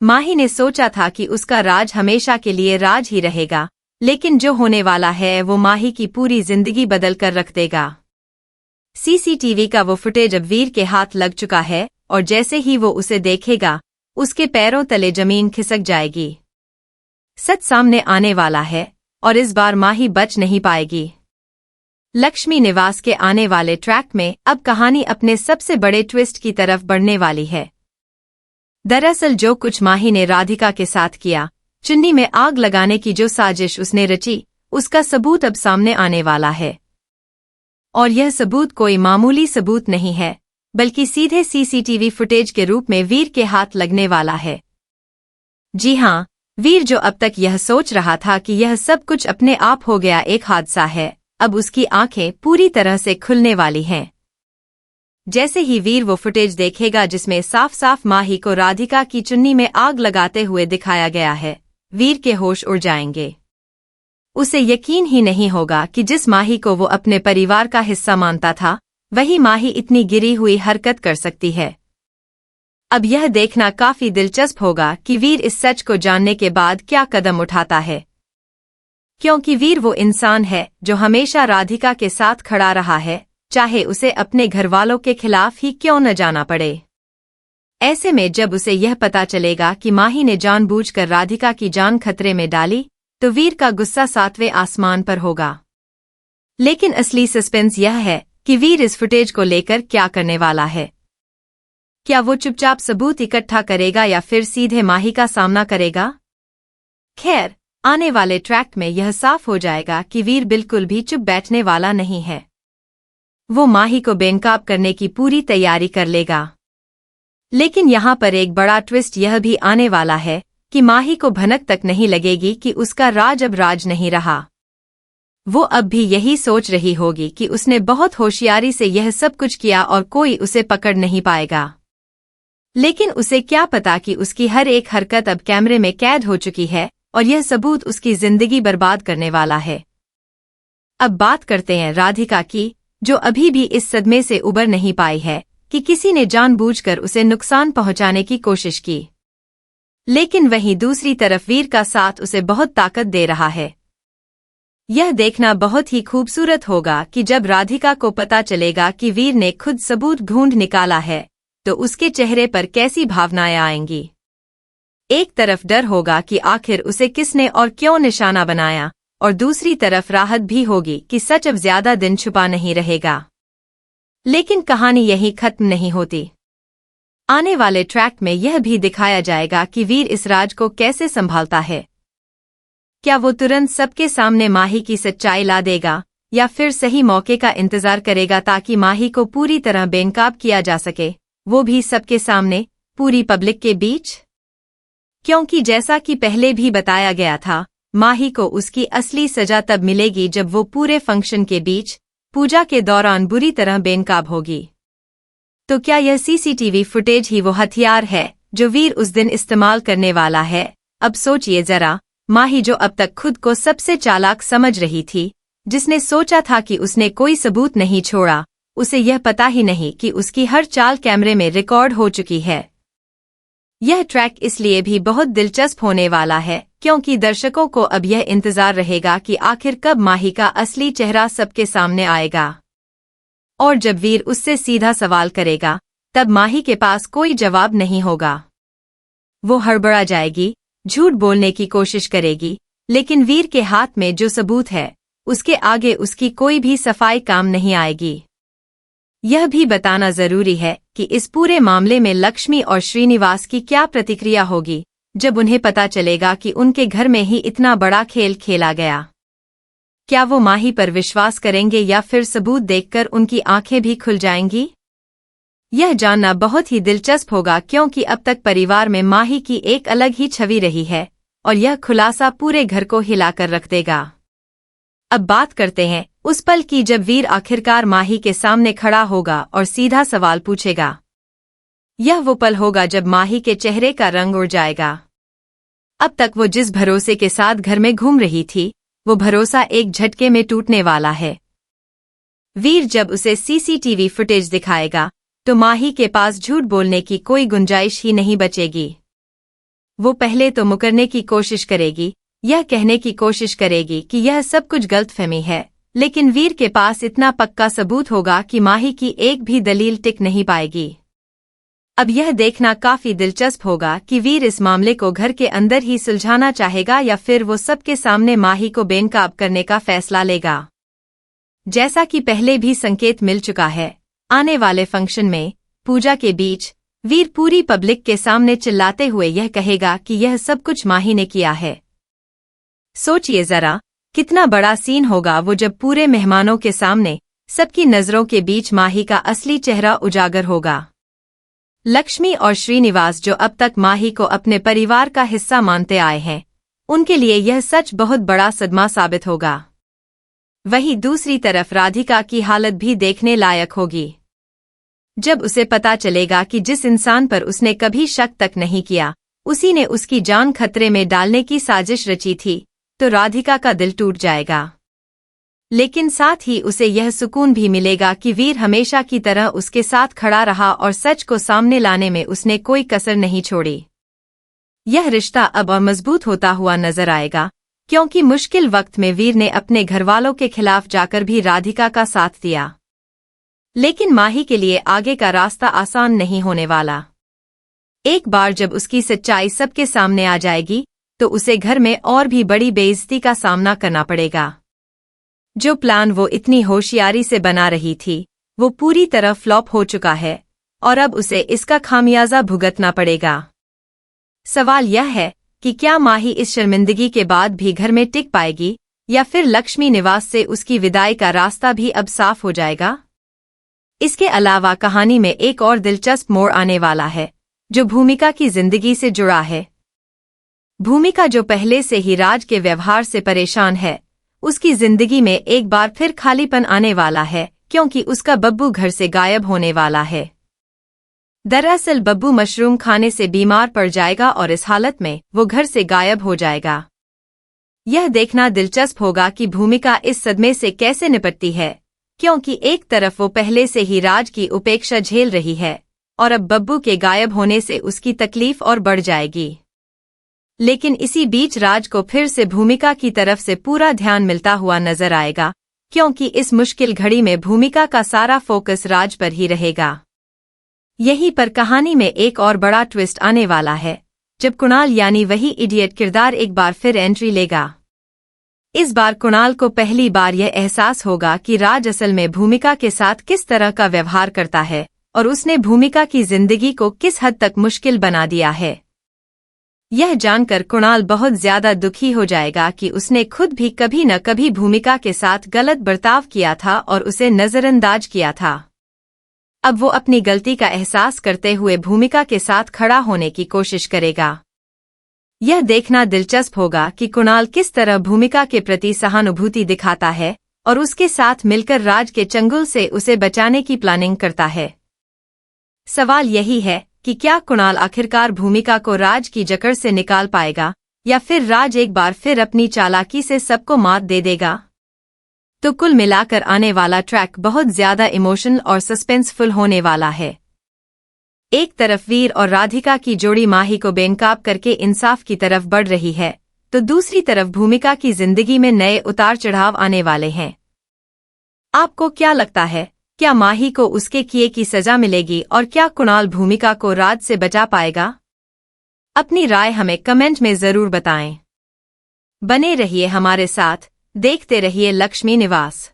माही ने सोचा था कि उसका राज हमेशा के लिए राज ही रहेगा, लेकिन जो होने वाला है वो माही की पूरी जिंदगी बदल कर रख देगा। सीसीटीवी का वो फुटेज अब वीर के हाथ लग चुका है और जैसे ही वो उसे देखेगा उसके पैरों तले जमीन खिसक जाएगी। सच सामने आने वाला है और इस बार माही बच नहीं पाएगी। लक्ष्मी निवास के आने वाले ट्रैक में अब कहानी अपने सबसे बड़े ट्विस्ट की तरफ बढ़ने वाली है। दरअसल जो कुछ माही ने राधिका के साथ किया, चुन्नी में आग लगाने की जो साजिश उसने रची, उसका सबूत अब सामने आने वाला है। और यह सबूत कोई मामूली सबूत नहीं है, बल्कि सीधे सीसीटीवी फुटेज के रूप में वीर के हाथ लगने वाला है। जी हां, वीर जो अब तक यह सोच रहा था कि यह सब कुछ अपने आप हो गया एक हादसा है, अब उसकी आंखें पूरी तरह से खुलने वाली हैं। जैसे ही वीर वो फुटेज देखेगा जिसमें साफ साफ माही को राधिका की चुन्नी में आग लगाते हुए दिखाया गया है, वीर के होश उड़ जाएंगे। उसे यकीन ही नहीं होगा कि जिस माही को वो अपने परिवार का हिस्सा मानता था, वही माही इतनी गिरी हुई हरकत कर सकती है। अब यह देखना काफी दिलचस्प होगा कि वीर इस सच को जानने के बाद क्या कदम उठाता है, क्योंकि वीर वो इंसान है जो हमेशा राधिका के साथ खड़ा रहा है, चाहे उसे अपने घरवालों के खिलाफ ही क्यों न जाना पड़े। ऐसे में जब उसे यह पता चलेगा कि माही ने जानबूझकर राधिका की जान खतरे में डाली, तो वीर का गुस्सा 7वें आसमान पर होगा। लेकिन असली सस्पेंस यह है कि वीर इस फुटेज को लेकर क्या करने वाला है। क्या वो चुपचाप सबूत इकट्ठा करेगा या फिर सीधे माही का सामना करेगा? खैर, आने वाले ट्रैक में यह साफ हो जाएगा कि वीर बिल्कुल भी चुप बैठने वाला नहीं है। वो माही को बेनकाब करने की पूरी तैयारी कर लेगा। लेकिन यहाँ पर एक बड़ा ट्विस्ट यह भी आने वाला है कि माही को भनक तक नहीं लगेगी कि उसका राज अब राज नहीं रहा। वो अब भी यही सोच रही होगी कि उसने बहुत होशियारी से यह सब कुछ किया और कोई उसे पकड़ नहीं पाएगा। लेकिन उसे क्या पता कि उसकी हर एक हरकत अब कैमरे में कैद हो चुकी है और यह सबूत उसकी जिंदगी बर्बाद करने वाला है। अब बात करते हैं राधिका की, जो अभी भी इस सदमे से उबर नहीं पाई है कि किसी ने जानबूझकर उसे नुकसान पहुंचाने की कोशिश की। लेकिन वहीं दूसरी तरफ वीर का साथ उसे बहुत ताकत दे रहा है। यह देखना बहुत ही खूबसूरत होगा कि जब राधिका को पता चलेगा कि वीर ने खुद सबूत ढूंढ निकाला है, तो उसके चेहरे पर कैसी भावनाएं आएंगी। एक तरफ डर होगा कि आखिर उसे किसने और क्यों निशाना बनाया, और दूसरी तरफ राहत भी होगी कि सच अब ज्यादा दिन छुपा नहीं रहेगा। लेकिन कहानी यही खत्म नहीं होती। आने वाले ट्रैक में यह भी दिखाया जाएगा कि वीर इस राज को कैसे संभालता है। क्या वो तुरंत सबके सामने माही की सच्चाई ला देगा या फिर सही मौके का इंतजार करेगा ताकि माही को पूरी तरह बेनकाब किया जा सके, वो भी सबके सामने, पूरी पब्लिक के बीच? क्योंकि जैसा कि पहले भी बताया गया था, माही को उसकी असली सजा तब मिलेगी जब वो पूरे फंक्शन के बीच, पूजा के दौरान बुरी तरह बेनकाब होगी। तो क्या यह सीसीटीवी फुटेज ही वो हथियार है जो वीर उस दिन इस्तेमाल करने वाला है? अब सोचिए जरा, माही जो अब तक खुद को सबसे चालाक समझ रही थी, जिसने सोचा था कि उसने कोई सबूत नहीं छोड़ा, उसे यह पता ही नहीं कि उसकी हर चाल कैमरे में रिकॉर्ड हो चुकी है। यह ट्रैक इसलिए भी बहुत दिलचस्प होने वाला है क्योंकि दर्शकों को अब यह इंतजार रहेगा कि आखिर कब माही का असली चेहरा सबके सामने आएगा। और जब वीर उससे सीधा सवाल करेगा, तब माही के पास कोई जवाब नहीं होगा। वो हड़बड़ा जाएगी, झूठ बोलने की कोशिश करेगी, लेकिन वीर के हाथ में जो सबूत है, उसके आगे उसकी कोई भी सफाई काम नहीं आएगी। यह भी बताना जरूरी है कि इस पूरे मामले में लक्ष्मी और श्रीनिवास की क्या प्रतिक्रिया होगी जब उन्हें पता चलेगा कि उनके घर में ही इतना बड़ा खेल खेला गया। क्या वो माही पर विश्वास करेंगे या फिर सबूत देखकर उनकी आंखें भी खुल जाएंगी? यह जानना बहुत ही दिलचस्प होगा क्योंकि अब तक परिवार में माही की एक अलग ही छवि रही है और यह खुलासा पूरे घर को हिलाकर रख देगा। अब बात करते हैं उस पल की जब वीर आखिरकार माही के सामने खड़ा होगा और सीधा सवाल पूछेगा। यह वो पल होगा जब माही के चेहरे का रंग उड़ जाएगा। अब तक वो जिस भरोसे के साथ घर में घूम रही थी, वो भरोसा एक झटके में टूटने वाला है। वीर जब उसे सीसीटीवी फुटेज दिखाएगा, तो माही के पास झूठ बोलने की कोई गुंजाइश ही नहीं बचेगी। वो पहले तो मुकरने की कोशिश करेगी, यह कहने की कोशिश करेगी कि यह सब कुछ गलतफहमी है, लेकिन वीर के पास इतना पक्का सबूत होगा कि माही की एक भी दलील टिक नहीं पाएगी। अब यह देखना काफी दिलचस्प होगा कि वीर इस मामले को घर के अंदर ही सुलझाना चाहेगा या फिर वो सबके सामने माही को बेनकाब करने का फैसला लेगा। जैसा कि पहले भी संकेत मिल चुका है, आने वाले फंक्शन में पूजा के बीच वीर पूरी पब्लिक के सामने चिल्लाते हुए यह कहेगा कि यह सब कुछ माही ने किया है। सोचिए जरा, कितना बड़ा सीन होगा वो जब पूरे मेहमानों के सामने सबकी नजरों के बीच माही का असली चेहरा उजागर होगा। लक्ष्मी और श्रीनिवास जो अब तक माही को अपने परिवार का हिस्सा मानते आए हैं, उनके लिए यह सच बहुत बड़ा सदमा साबित होगा। वहीं दूसरी तरफ राधिका की हालत भी देखने लायक होगी। जब उसे पता चलेगा कि जिस इंसान पर उसने कभी शक तक नहीं किया, उसी ने उसकी जान खतरे में डालने की साजिश रची थी, तो राधिका का दिल टूट जाएगा। लेकिन साथ ही उसे यह सुकून भी मिलेगा कि वीर हमेशा की तरह उसके साथ खड़ा रहा और सच को सामने लाने में उसने कोई कसर नहीं छोड़ी। यह रिश्ता अब और मजबूत होता हुआ नजर आएगा, क्योंकि मुश्किल वक्त में वीर ने अपने घरवालों के खिलाफ जाकर भी राधिका का साथ दिया। लेकिन माही के लिए आगे का रास्ता आसान नहीं होने वाला। एक बार जब उसकी सच्चाई सबके सामने आ जाएगी, तो उसे घर में और भी बड़ी बेइज्जती का सामना करना पड़ेगा। जो प्लान वो इतनी होशियारी से बना रही थी, वो पूरी तरह फ्लॉप हो चुका है और अब उसे इसका खामियाजा भुगतना पड़ेगा। सवाल यह है कि क्या माही इस शर्मिंदगी के बाद भी घर में टिक पाएगी या फिर लक्ष्मी निवास से उसकी विदाई का रास्ता भी अब साफ हो जाएगा। इसके अलावा कहानी में एक और दिलचस्प मोड़ आने वाला है, जो भूमिका की जिंदगी से जुड़ा है। भूमिका जो पहले से ही राज के व्यवहार से परेशान है, उसकी जिंदगी में एक बार फिर खालीपन आने वाला है, क्योंकि उसका बब्बू घर से गायब होने वाला है। दरअसल बब्बू मशरूम खाने से बीमार पड़ जाएगा और इस हालत में वो घर से गायब हो जाएगा। यह देखना दिलचस्प होगा कि भूमिका इस सदमे से कैसे निपटती है, क्योंकि एक तरफ वो पहले से ही राज की उपेक्षा झेल रही है और अब बब्बू के गायब होने से उसकी तकलीफ और बढ़ जाएगी। लेकिन इसी बीच राज को फिर से भूमिका की तरफ से पूरा ध्यान मिलता हुआ नजर आएगा, क्योंकि इस मुश्किल घड़ी में भूमिका का सारा फोकस राज पर ही रहेगा। यहीं पर कहानी में एक और बड़ा ट्विस्ट आने वाला है, जब कुणाल यानी वही इडियट किरदार एक बार फिर एंट्री लेगा। इस बार कुणाल को पहली बार यह एहसास होगा कि राज असल में भूमिका के साथ किस तरह का व्यवहार करता है और उसने भूमिका की जिंदगी को किस हद तक मुश्किल बना दिया है। यह जानकर कुणाल बहुत ज्यादा दुखी हो जाएगा कि उसने खुद भी कभी न कभी भूमिका के साथ गलत बर्ताव किया था और उसे नजरअंदाज किया था। अब वो अपनी गलती का एहसास करते हुए भूमिका के साथ खड़ा होने की कोशिश करेगा। यह देखना दिलचस्प होगा कि कुणाल किस तरह भूमिका के प्रति सहानुभूति दिखाता है और उसके साथ मिलकर राज के चंगुल से उसे बचाने की प्लानिंग करता है। सवाल यही है कि क्या कुणाल आखिरकार भूमिका को राज की जकड़ से निकाल पाएगा या फिर राज एक बार फिर अपनी चालाकी से सबको मात दे देगा। तो कुल मिलाकर आने वाला ट्रैक बहुत ज्यादा इमोशनल और सस्पेंसफुल होने वाला है। एक तरफ वीर और राधिका की जोड़ी माही को बेनकाब करके इंसाफ की तरफ बढ़ रही है, तो दूसरी तरफ भूमिका की जिंदगी में नए उतार चढ़ाव आने वाले हैं। आपको क्या लगता है, क्या माही को उसके किए की सजा मिलेगी और क्या कुणाल भूमिका को राज से बचा पाएगा? अपनी राय हमें कमेंट में जरूर बताएं। बने रहिए हमारे साथ, देखते रहिए लक्ष्मी निवास।